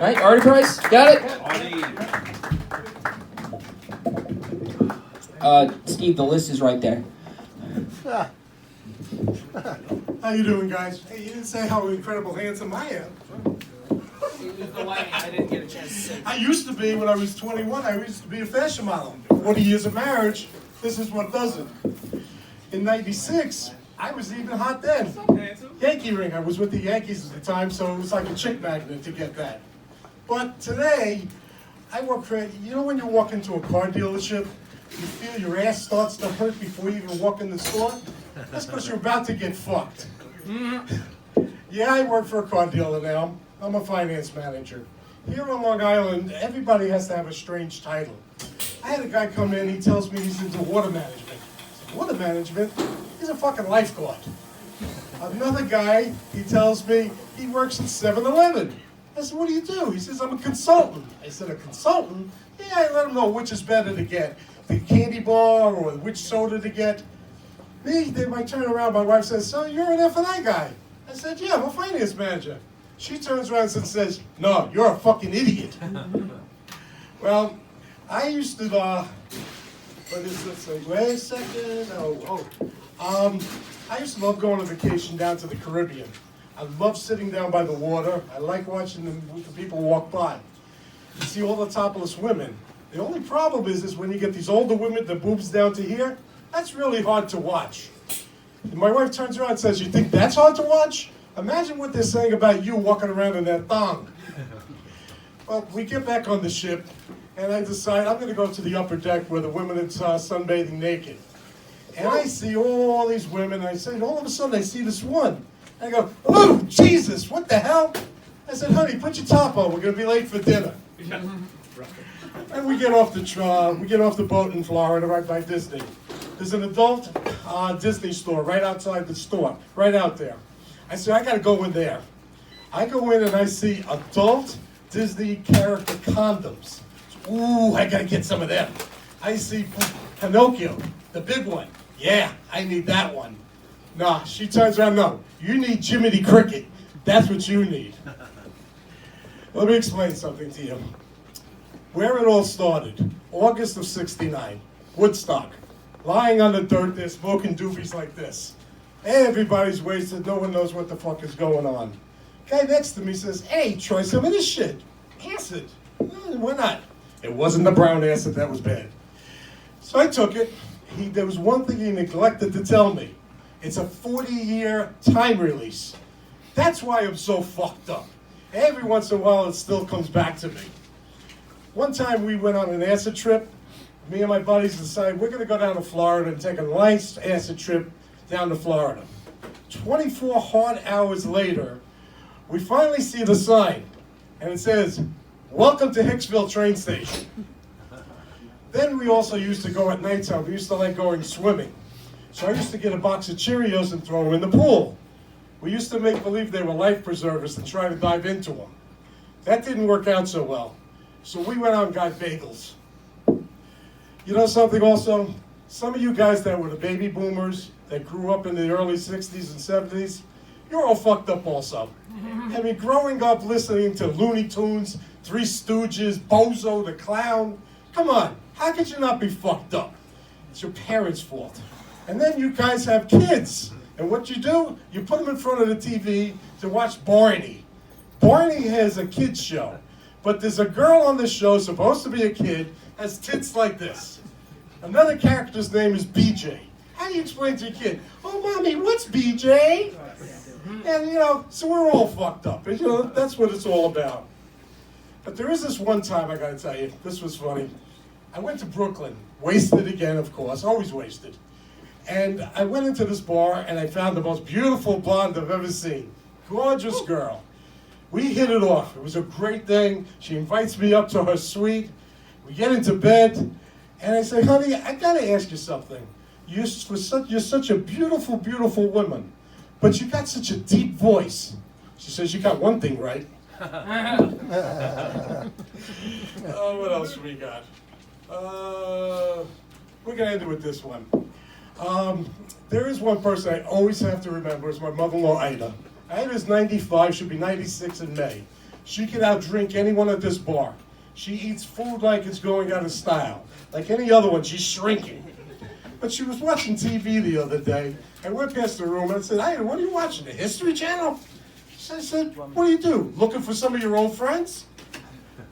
All right, Artie Price, got it? Steve, the list is right there. How you doing, guys? Hey, you didn't say how incredible handsome I am. I didn't get a chance to say. I used to be, when I was 21, I used to be a fashion model. 40 years of marriage, this is what does it. In 96, I was even hot then. Yankee ring, I was with the Yankees at the time, so it was like a chick magnet to get that. But today, I work for, you know when you walk into a car dealership, you feel your ass starts to hurt before you even walk in the store? That's because you're about to get fucked. Yeah, I work for a car dealer now. I'm a finance manager. Here on Long Island, everybody has to have a strange title. I had a guy come in, he tells me he's into water management. I said, water management? He's a fucking lifeguard. Another guy, he tells me he works at 7-Eleven. I said, what do you do? He says, I'm a consultant. I said, a consultant? Yeah, I let him know which is better to get, the candy bar or which soda to get. Me, they might turn around, my wife says, so you're an F&I guy. I said, yeah, I'm a finance manager. She turns around and says, no, you're a fucking idiot. Well, I used to, what is this? Wait a second. I used to love going on vacation down to the Caribbean. I love sitting down by the water. I like watching the people walk by. You see all the topless women. The only problem is when you get these older women, the boobs down to here, that's really hard to watch. And my wife turns around and says, you think that's hard to watch? Imagine what they're saying about you walking around in that thong. Well, we get back on the ship, and I decide I'm going to go to the upper deck where the women are sunbathing naked. And I see all these women, and I say, all of a sudden I see this one. I go, oh, Jesus, what the hell? I said, honey, put your top on. We're going to be late for dinner. And we get off the boat in Florida, right by Disney. There's an adult Disney store right outside the store, right out there. I said, I got to go in there. I go in and I see adult Disney character condoms. Ooh, I got to get some of them. I see Pinocchio, the big one. Yeah, I need that one. Nah, she turns around, no, you need Jiminy Cricket. That's what you need. Let me explain something to you. Where it all started, August of '69, Woodstock. Lying on the dirt there, smoking doobies like this. Everybody's wasted, no one knows what the fuck is going on. Guy next to me says, hey, try some of this shit. Acid. Why not? It wasn't the brown acid that was bad. So I took it. There was one thing he neglected to tell me. It's a 40-year time release. That's why I'm so fucked up. Every once in a while, it still comes back to me. One time we went on an acid trip. Me and my buddies decided we're going to go down to Florida and take a nice acid trip down to Florida. 24 hard hours later, we finally see the sign, and it says, welcome to Hicksville train station. Then we also used to go at nighttime. We used to like going swimming. So I used to get a box of Cheerios and throw them in the pool. We used to make believe they were life preservers and try to dive into them. That didn't work out so well. So we went out and got bagels. You know something also? Some of you guys that were the baby boomers that grew up in the early 60s and 70s, you're all fucked up also. I mean, growing up listening to Looney Tunes, Three Stooges, Bozo the Clown, come on, how could you not be fucked up? It's your parents' fault. And then you guys have kids. And what you do, you put them in front of the TV to watch Barney. Barney has a kid's show. But there's a girl on the show, supposed to be a kid, has tits like this. Another character's name is BJ. How do you explain to your kid, oh, mommy, what's BJ? And, you know, so we're all fucked up. And, you know, that's what it's all about. But there is this one time, I gotta tell you, this was funny. I went to Brooklyn, wasted again, of course, always wasted. And I went into this bar, and I found the most beautiful blonde I've ever seen. Gorgeous girl. We hit it off. It was a great thing. She invites me up to her suite. We get into bed, and I say, honey, I gotta ask you something. You're such a beautiful, beautiful woman, but you got such a deep voice. She says, you got one thing right. What else we got? We're gonna end it with this one. There is one person I always have to remember. It's my mother-in-law, Ida. Ida's 95, she'll be 96 in May. She could outdrink anyone at this bar. She eats food like it's going out of style. Like any other one, she's shrinking. But she was watching TV the other day, and went past the room, and I said, "Hey, what are you watching, the History Channel?" I said, "What do you do, looking for some of your old friends?"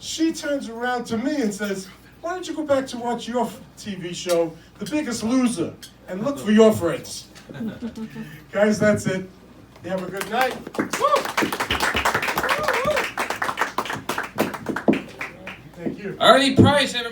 She turns around to me and says, "Why don't you go back to watch your TV show, The Biggest Loser, and look for your friends?" Guys, that's it. You have a good night. Thank you. Artie Price, everybody.